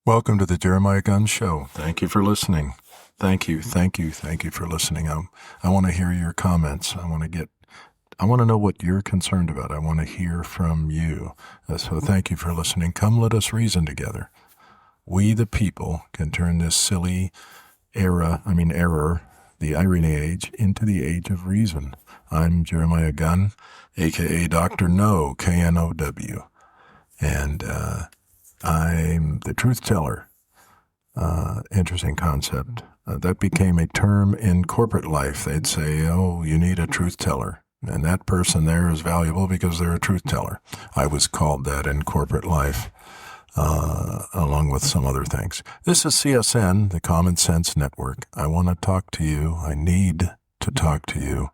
Welcome to the Jeremiah Gunn Show. Thank you for listening. Thank you for listening. I want to hear your comments. I want to know what you're concerned about. I want to hear from you. So thank you for listening. Come, let us reason together. We, the people, can turn this silly error, the irony age, into the age of reason. I'm Jeremiah Gunn, a.k.a. Dr. No, K-N-O-W. And I'm the truth teller. Interesting concept. That became a term in corporate life. They'd say, oh, you need a truth teller. And that person there is valuable because they're a truth teller. I was called that in corporate life, along with some other things. This is CSN, the Common Sense Network. I want to talk to you. I need to talk to you.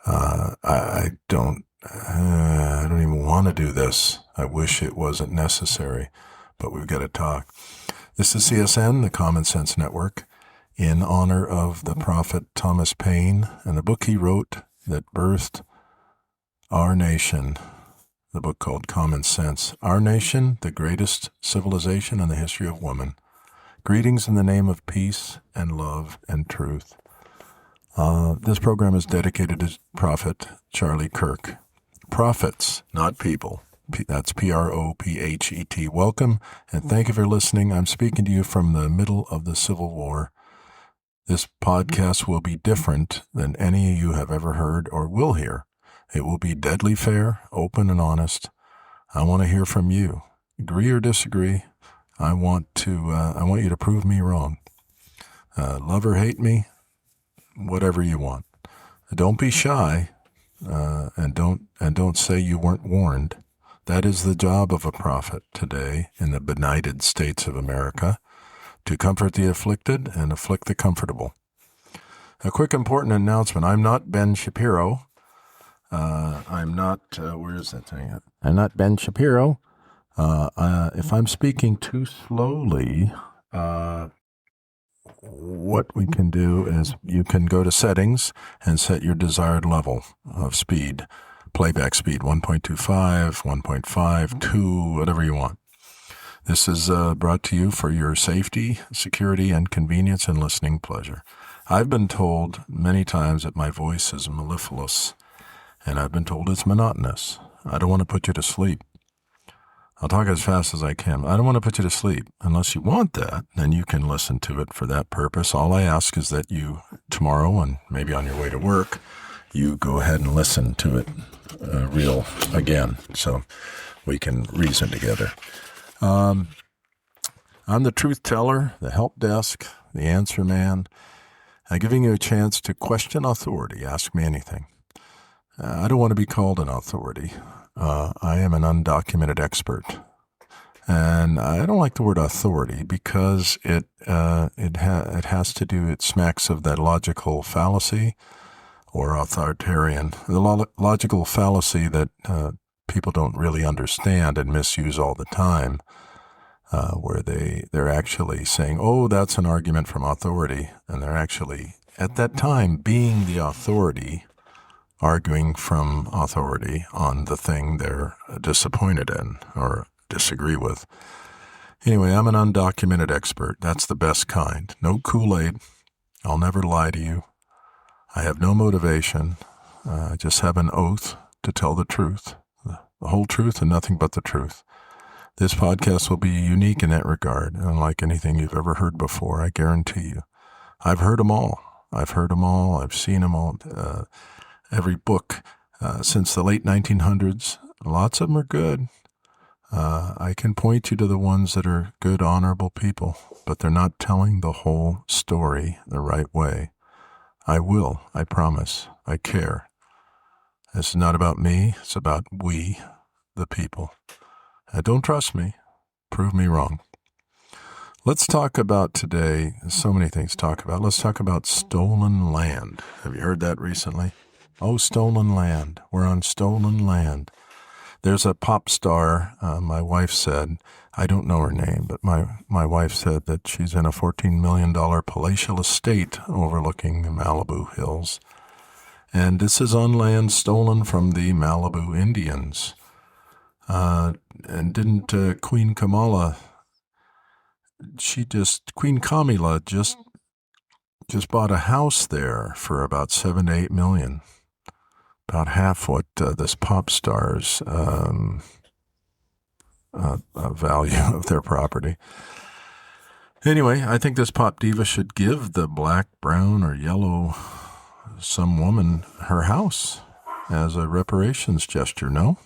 I don't even want to do this. I wish it wasn't necessary, but we've got to talk. This is CSN, the Common Sense Network, in honor of the prophet Thomas Paine and the book he wrote that birthed our nation, the book called Common Sense. Our nation, the greatest civilization in the history of woman. Greetings in the name of peace and love and truth. This program is dedicated to Prophet Charlie Kirk. Prophets, not people. That's Prophet. Welcome, and thank you for listening. I'm speaking to you from the middle of the Civil War. This podcast will be different than any you have ever heard or will hear. It will be deadly fair, open, and honest. I want to hear from you. Agree or disagree, I want you to prove me wrong. Love or hate me, whatever you want. Don't be shy, and don't say you weren't warned. That is the job of a prophet today in the benighted states of America, to comfort the afflicted and afflict the comfortable. A quick important announcement. I'm not Ben Shapiro. I'm not, where is that thing? I'm not Ben Shapiro. If I'm speaking too slowly, what we can do is you can go to settings and set your desired level of speed. Playback speed, 1.25, 1.5, 2, whatever you want. This is brought to you for your safety, security, and convenience and listening pleasure. I've been told many times that my voice is mellifluous, and I've been told it's monotonous. I don't want to put you to sleep. I'll talk as fast as I can. I don't want to put you to sleep. Unless you want that, then you can listen to it for that purpose. All I ask is that you, tomorrow and maybe on your way to work, you go ahead and listen to it real again so we can reason together. I'm the truth teller, the help desk, the answer man, giving you a chance to question authority. Ask me anything. I don't want to be called an authority. I am an undocumented expert. And I don't like the word authority because it has to do, it smacks of that logical fallacy or authoritarian, the logical fallacy that people don't really understand and misuse all the time, where they're actually saying, oh, that's an argument from authority, and they're actually, at that time, being the authority, arguing from authority on the thing they're disappointed in or disagree with. Anyway, I'm an undocumented expert. That's the best kind. No Kool-Aid. I'll never lie to you. I have no motivation. I just have an oath to tell the truth, the whole truth and nothing but the truth. This podcast will be unique in that regard, unlike anything you've ever heard before, I guarantee you. I've heard them all. I've seen them all. Every book since the late 1900s, lots of them are good. I can point you to the ones that are good, honorable people, but they're not telling the whole story the right way. I will, I promise, I care. This is not about me, it's about we, the people. Don't trust me, prove me wrong. Let's talk about today, so many things to talk about. Let's talk about stolen land. Have you heard that recently? Oh, stolen land. We're on stolen land. There's a pop star, my wife said, I don't know her name, but my wife said that she's in a $14 million palatial estate overlooking the Malibu Hills. And this is on land stolen from the Malibu Indians. And didn't Queen Kamala Queen Kamila just bought a house there for about 7 to 8 million, about half what this pop star's value of their property. Anyway, I think this pop diva should give the black, brown, or yellow some woman her house as a reparations gesture, no?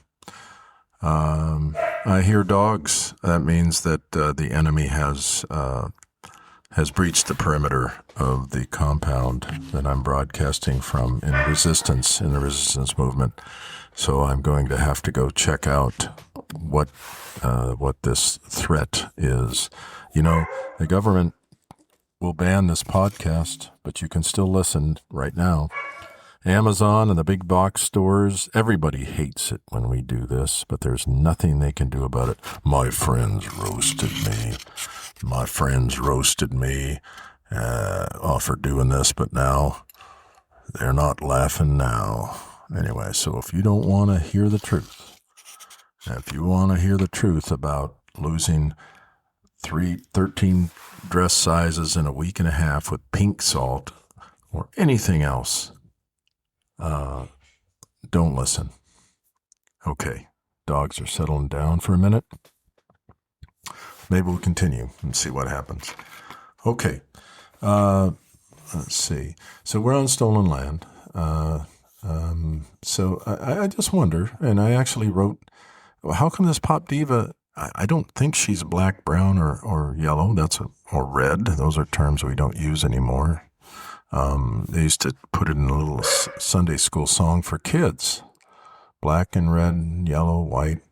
I hear dogs. That means that the enemy has breached the perimeter of the compound that I'm broadcasting from in the resistance movement. So I'm going to have to go check out what this threat is. You know, the government will ban this podcast, but you can still listen right now. Amazon and the big box stores, everybody hates it when we do this, but there's nothing they can do about it. My friends roasted me for doing this, but now they're not laughing now. Anyway, so if you don't want to hear the truth, about losing 13 dress sizes in a week and a half with pink salt or anything else, don't listen. Okay, dogs are settling down for a minute. Maybe we'll continue and see what happens. Okay, let's see. So we're on stolen land. So I just wonder, and I actually wrote, how come this pop diva, I don't think she's black, brown, or yellow, or red. Those are terms we don't use anymore. They used to put it in a little Sunday school song for kids. Black and red, yellow, white.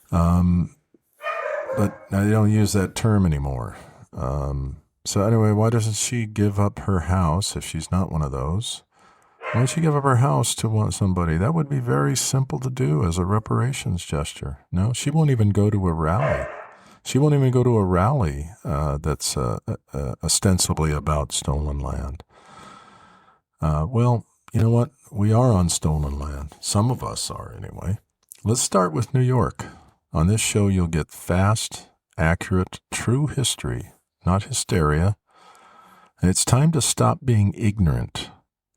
But they don't use that term anymore. So anyway, why doesn't she give up her house if she's not one of those? Why don't she give up her house to somebody? That would be very simple to do as a reparations gesture. No, she won't even go to a rally. That's ostensibly about stolen land. Well, you know what? We are on stolen land. Some of us are, anyway. Let's start with New York. On this show, you'll get fast, accurate, true history, not hysteria. And it's time to stop being ignorant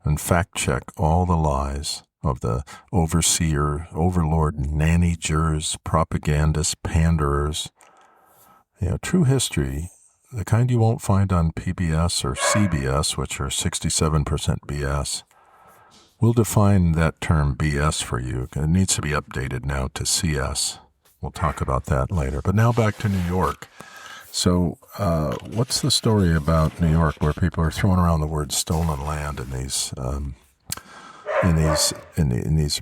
and fact-check all the lies of the overseer, overlord, nanny-jers, propagandists, panderers. True history, the kind you won't find on PBS or CBS, which are 67% BS. We'll define that term BS for you. It needs to be updated now to CS. We'll talk about that later. But now back to New York. So what's the story about New York where people are throwing around the word stolen land in these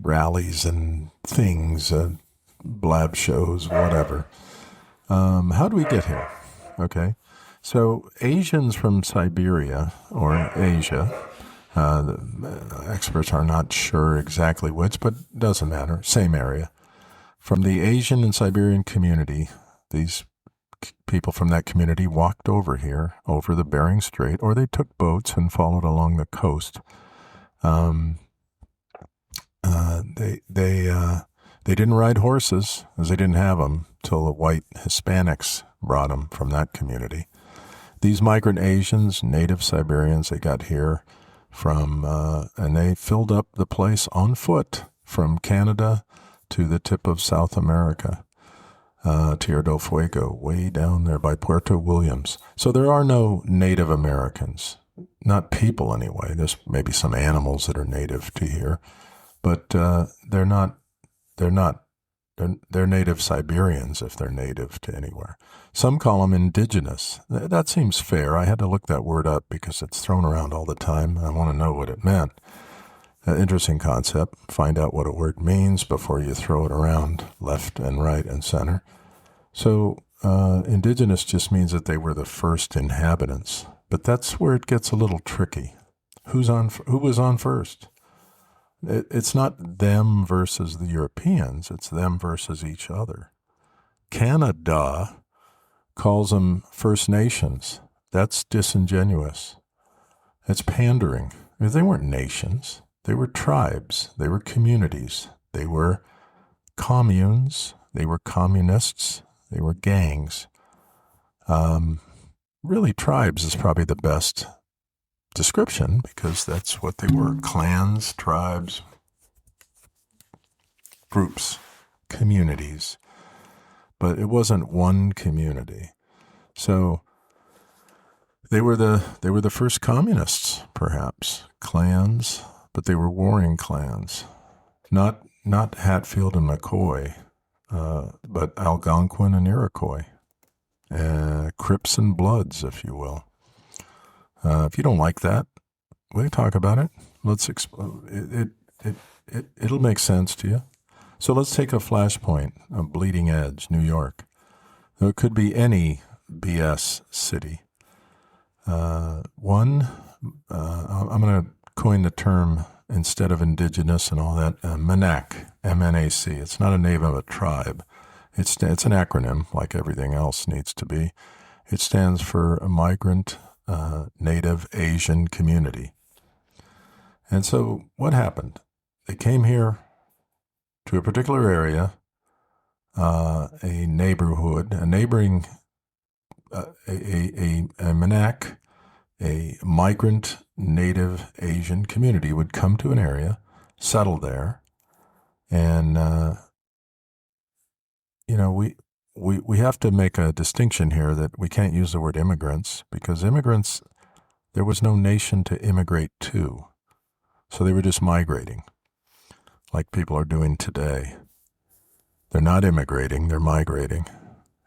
rallies and things, blab shows, whatever? How do we get here? Okay. So Asians from Siberia or Asia, the experts are not sure exactly which, but it doesn't matter, same area. From the Asian and Siberian community, these people from that community walked over here, over the Bering Strait, or they took boats and followed along the coast. They didn't ride horses, as they didn't have them, till the white Hispanics brought them from that community. These migrant Asians, native Siberians, they got here from, and they filled up the place on foot from Canada to the tip of South America, Tierra del Fuego, way down there by Puerto Williams. So there are no Native Americans, not people anyway. There's maybe some animals that are native to here, but they're native Siberians if they're native to anywhere. Some call them indigenous. That seems fair. I had to look that word up because it's thrown around all the time. I want to know what it meant. Interesting concept. Find out what a word means before you throw it around left and right and center. So indigenous just means that they were the first inhabitants. But that's where it gets a little tricky. Who was on first? It's not them versus the Europeans. It's them versus each other. Canada calls them First Nations. That's disingenuous. It's pandering. They weren't nations. They were tribes. They were communities. They were communes. They were communists. They were gangs. Really, tribes is probably the best description because that's what they were. Clans, tribes, groups, communities. But it wasn't one community. So they were the first communists, perhaps, clans, but they were warring clans. Not Hatfield and McCoy, but Algonquin and Iroquois. Crips and Bloods, if you will. If you don't like that, we can talk about it. Let's it'll make sense to you. So let's take a flashpoint, a bleeding edge, New York. It could be any BS city. I'm going to coin the term, instead of indigenous and all that, MNAC, M-N-A-C. It's not a name of a tribe. It's an acronym, like everything else needs to be. It stands for a migrant Native Asian community. And so what happened? They came here to a particular area, a neighborhood, a neighboring, a MNAC, a migrant Native Asian community would come to an area, settle there, and we have to make a distinction here that we can't use the word immigrants, because immigrants, there was no nation to immigrate to. So they were just migrating, like people are doing today. They're not immigrating, they're migrating.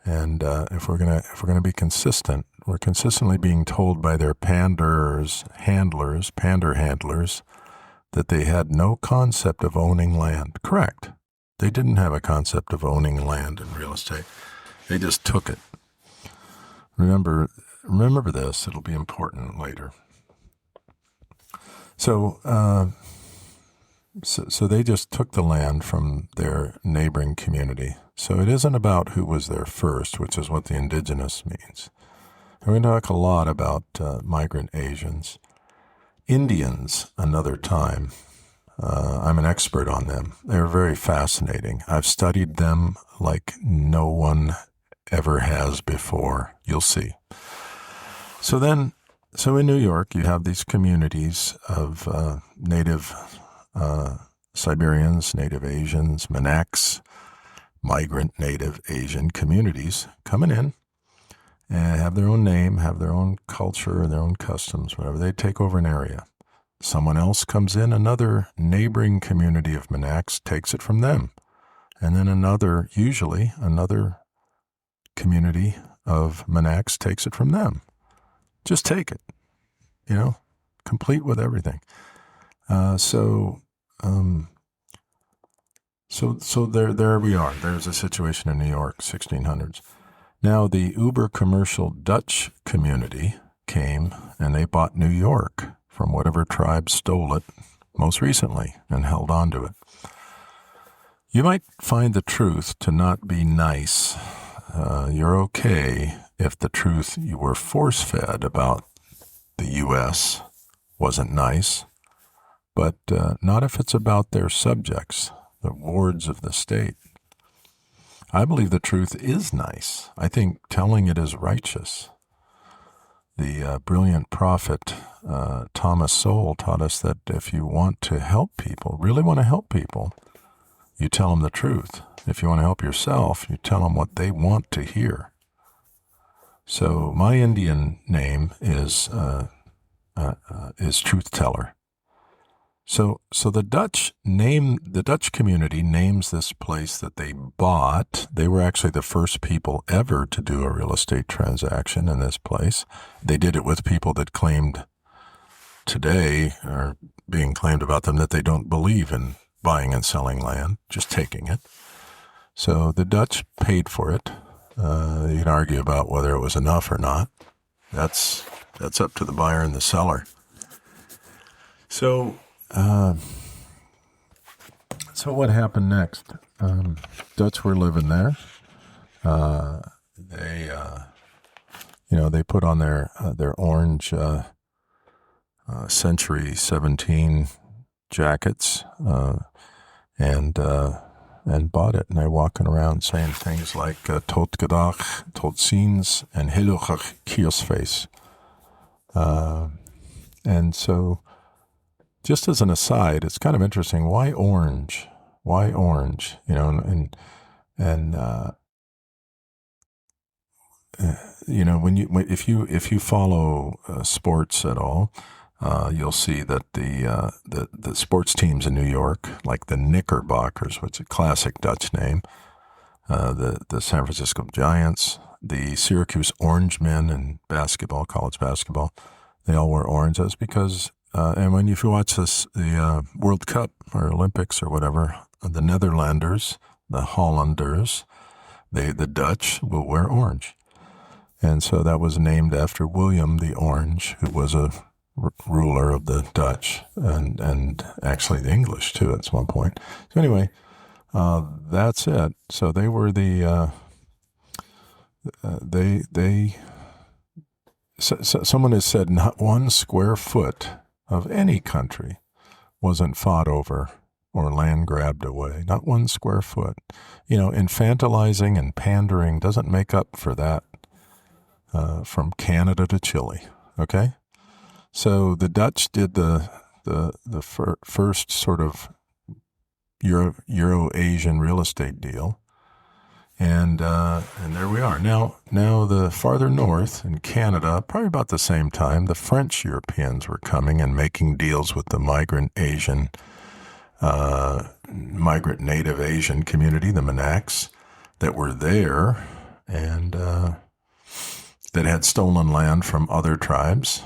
And if we're gonna be consistent, we're consistently being told by their pander handlers, that they had no concept of owning land. Correct. They didn't have a concept of owning land in real estate. They just took it. Remember this. It'll be important later. So they just took the land from their neighboring community. So it isn't about who was there first, which is what the indigenous means. And we're going to talk a lot about migrant Asians. Indians, another time. I'm an expert on them. They're very fascinating. I've studied them like no one ever has before. You'll see. So in New York, you have these communities of native Siberians, native Asians, Manacs, migrant native Asian communities coming in and have their own name, have their own culture, their own customs, whatever. They take over an area. Someone else comes in, another neighboring community of Manacs takes it from them. And then usually another community of Manacs takes it from them. Just take it, complete with everything. So there we are. There's a situation in New York, 1600s. Now the uber commercial Dutch community came and they bought New York from whatever tribe stole it most recently and held on to it. You might find the truth to not be nice. You're okay if the truth you were force-fed about the U.S. wasn't nice, but not if it's about their subjects, the wards of the state. I believe the truth is nice. I think telling it is righteous. The brilliant prophet Thomas Sowell taught us that if you want to help people, really want to help people, you tell them the truth. If you want to help yourself, you tell them what they want to hear. So my Indian name is Truth Teller. So the Dutch community names this place that they bought. They were actually the first people ever to do a real estate transaction in this place. They did it with people that claimed today are being claimed about them that they don't believe in buying and selling land, just taking it. So the Dutch paid for it. You can argue about whether it was enough or not. That's up to the buyer and the seller. So what happened next? Dutch were living there. They put on their orange Century 17 jackets and and bought it, and they're walking around saying things like tot gedag, tot ziens, and helugig kiersfeest. And so, just as an aside, it's kind of interesting. Why orange? Why orange? You know, you know, if you follow sports at all, you'll see that the sports teams in New York, like the Knickerbockers, which is a classic Dutch name, the San Francisco Giants, the Syracuse Orangemen in basketball, college basketball, they all wear orange. That's because, and if you watch the World Cup or Olympics or whatever, the Netherlanders, the Hollanders, the Dutch will wear orange. And so that was named after William the Orange, who was a ruler of the Dutch and actually the English too at one point. So anyway, that's it. So they were someone has said not 1 square foot of any country wasn't fought over or land grabbed away. Not 1 square foot. You know, infantilizing and pandering doesn't make up for that. From Canada to Chile, okay? So the Dutch did the first sort of Euro-Asian real estate deal, and there we are. Now the farther north in Canada, probably about the same time, the French Europeans were coming and making deals with the migrant native Asian community, the Manaks, that were there, and that had stolen land from other tribes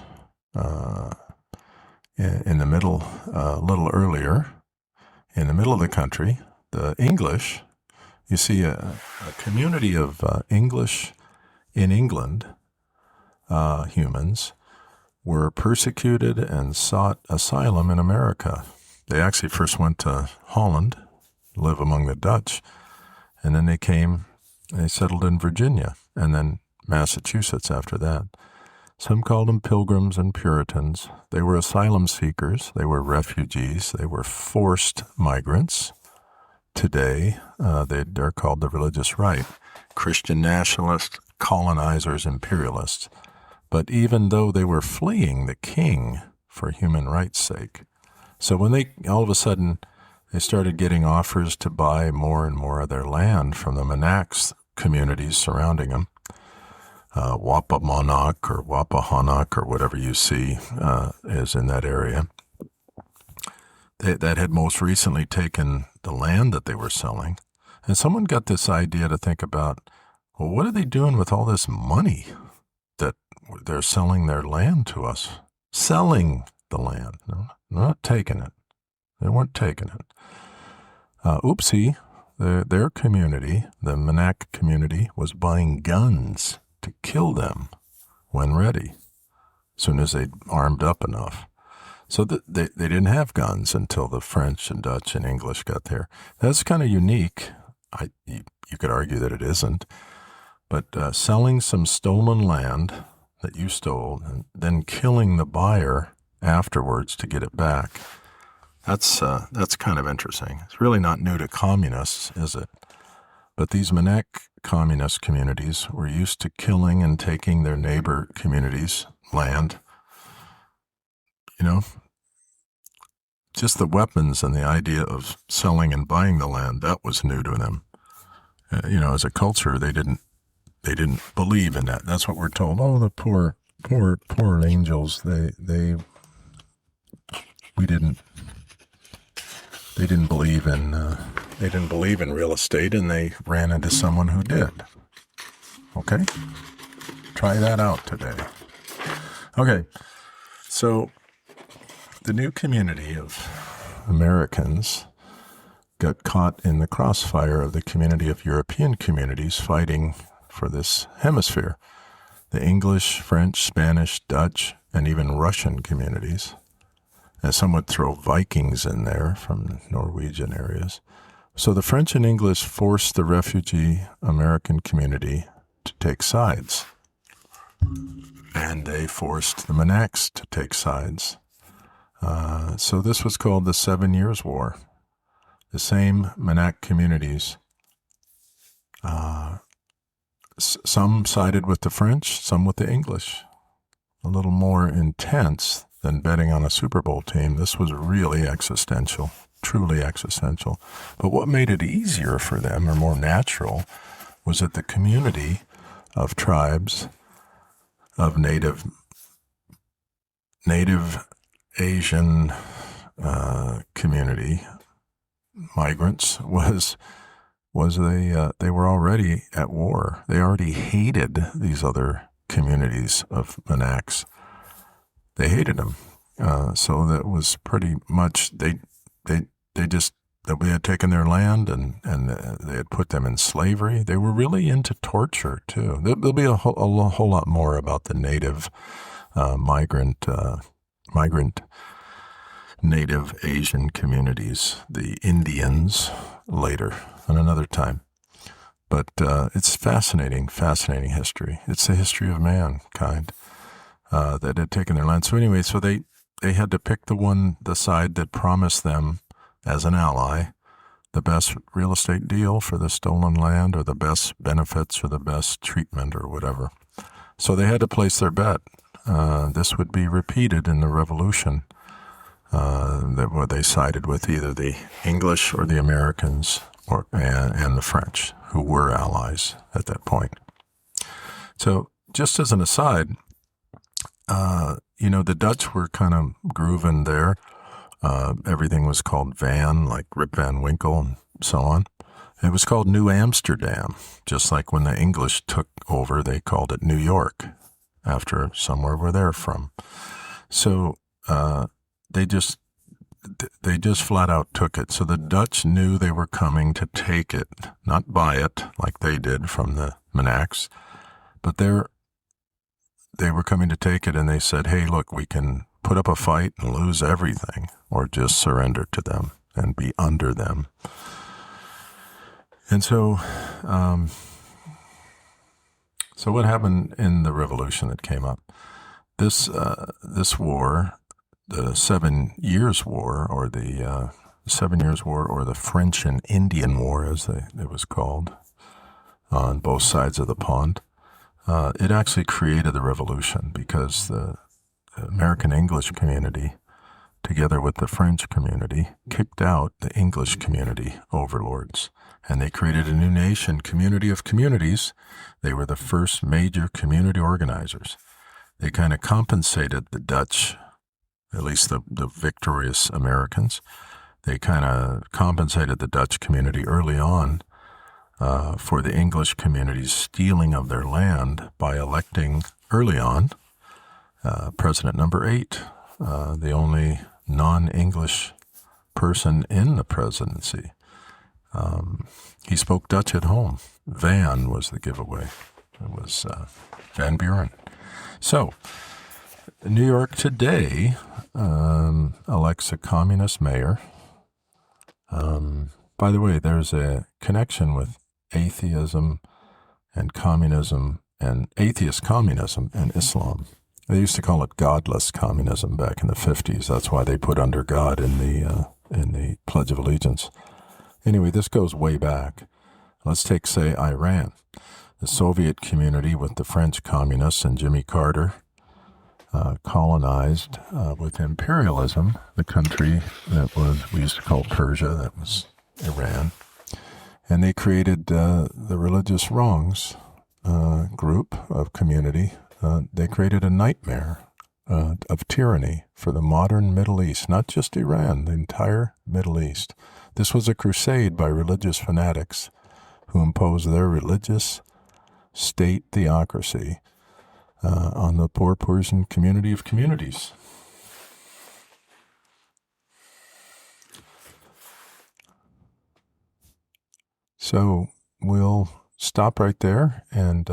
in the middle, a little earlier, in the middle of the country. The English, you see a community of English in England humans were persecuted and sought asylum in America. They actually first went to Holland, live among the Dutch, and then they settled in Virginia, and then Massachusetts after that. Some called them pilgrims and Puritans. They were asylum seekers. They were refugees. They were forced migrants. Today, they're called the religious right. Christian nationalists, colonizers, imperialists. But even though they were fleeing the king for human rights' sake. So when all of a sudden, they started getting offers to buy more and more of their land from the Manaks communities surrounding them, Wapamonak or Wapahonak or whatever you see is in that area. That had most recently taken the land that they were selling. And someone got this idea to think about, well, what are they doing with all this money that they're selling their land to us? Selling the land, no, not taking it. They weren't taking it. Oopsie, their community, the Manak community, was buying guns to kill them when ready, as soon as they'd armed up enough. So they didn't have guns until the French and Dutch and English got there. That's kind of unique. You could argue that it isn't. But selling some stolen land that you stole and then killing the buyer afterwards to get it back, that's kind of interesting. It's really not new to communists, is it? But these Manak communist communities were used to killing and taking their neighbor communities' land. You know, just the weapons and the idea of selling and buying the land, that was new to them. As a culture, they didn't believe in that. That's what we're told. Oh, the poor angels. They didn't believe in real estate, and they ran into someone who did. Okay, try that out today. Okay, so the new community of Americans got caught in the crossfire of the community of European communities fighting for this hemisphere. The English, French, Spanish, Dutch, and even Russian communities. And some would throw Vikings in there from Norwegian areas. So the French and English forced the refugee American community to take sides. And they forced the Manaks to take sides. So this was called the 7 Years' War. the same Monac communities. Some sided with the French, some with the English. A little more intense than betting on a Super Bowl team. This was really existential, truly existential. But what made it easier for them, or more natural, was that the community of tribes of native Asian community migrants they were already at war. They already hated these other communities of Monacs. They hated them. So that was pretty much they just that we had taken their land and they had put them in slavery. They were really into torture too. There'll be a whole lot more about the native migrant native Asian communities, the Indians, later on another time. But it's fascinating history. It's the history of mankind that had taken their land. So anyway, so they had to pick the side that promised them as an ally the best real estate deal for the stolen land, or the best benefits, or the best treatment, or whatever. So they had to place their bet. This would be repeated in the Revolution. That they sided with either the English or the Americans and the French, who were allies at that point. So just as an aside, the Dutch were kind of grooving there. Everything was called Van, like Rip Van Winkle and so on. It was called New Amsterdam, just like when the English took over, they called it New York, after somewhere where they're from. So they just flat out took it. So the Dutch knew they were coming to take it, not buy it like they did from the Monacs, but they were coming to take it, and they said, hey, look, we can put up a fight and lose everything, or just surrender to them and be under them. And so what happened in the revolution that came up? This war, the 7 Years' War, or the 7 Years' War, or the French and Indian War, as it was called, on both sides of the pond, it actually created the revolution, because the American English community, together with the French community, kicked out the English community overlords. And they created a new nation, community of communities. They were the first major community organizers. They kind of compensated the Dutch, at least the victorious Americans. They kind of compensated the Dutch community early on for the English community's stealing of their land by electing early on President number 8, the only non-English person in the presidency. He spoke Dutch at home. Van was the giveaway. It was Van Buren. So, New York today elects a communist mayor. By the way, there's a connection with atheism and communism, and atheist communism and Islam. They used to call it godless communism back in the 50s. That's why they put under God in the Pledge of Allegiance. Anyway, this goes way back. Let's take, say, Iran. The Soviet community with the French communists and Jimmy Carter colonized with imperialism the country that we used to call Persia, that was Iran. And they created the religious wrongs group of community. They created a nightmare of tyranny for the modern Middle East, not just Iran, the entire Middle East. This was a crusade by religious fanatics who imposed their religious state theocracy on the poor Persian community of communities. So we'll stop right there and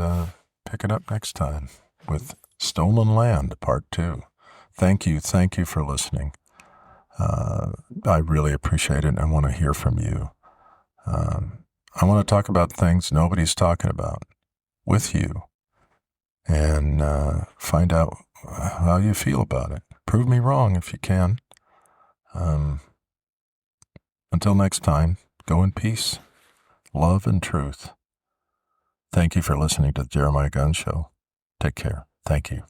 pick it up next time with Stolen Land, Part 2. Thank you for listening. I really appreciate it, and I want to hear from you. I want to talk about things nobody's talking about with you, and find out how you feel about it. Prove me wrong if you can. Until next time, go in peace, love, and truth. Thank you for listening to the Jeremiah Gunn Show. Take care. Thank you.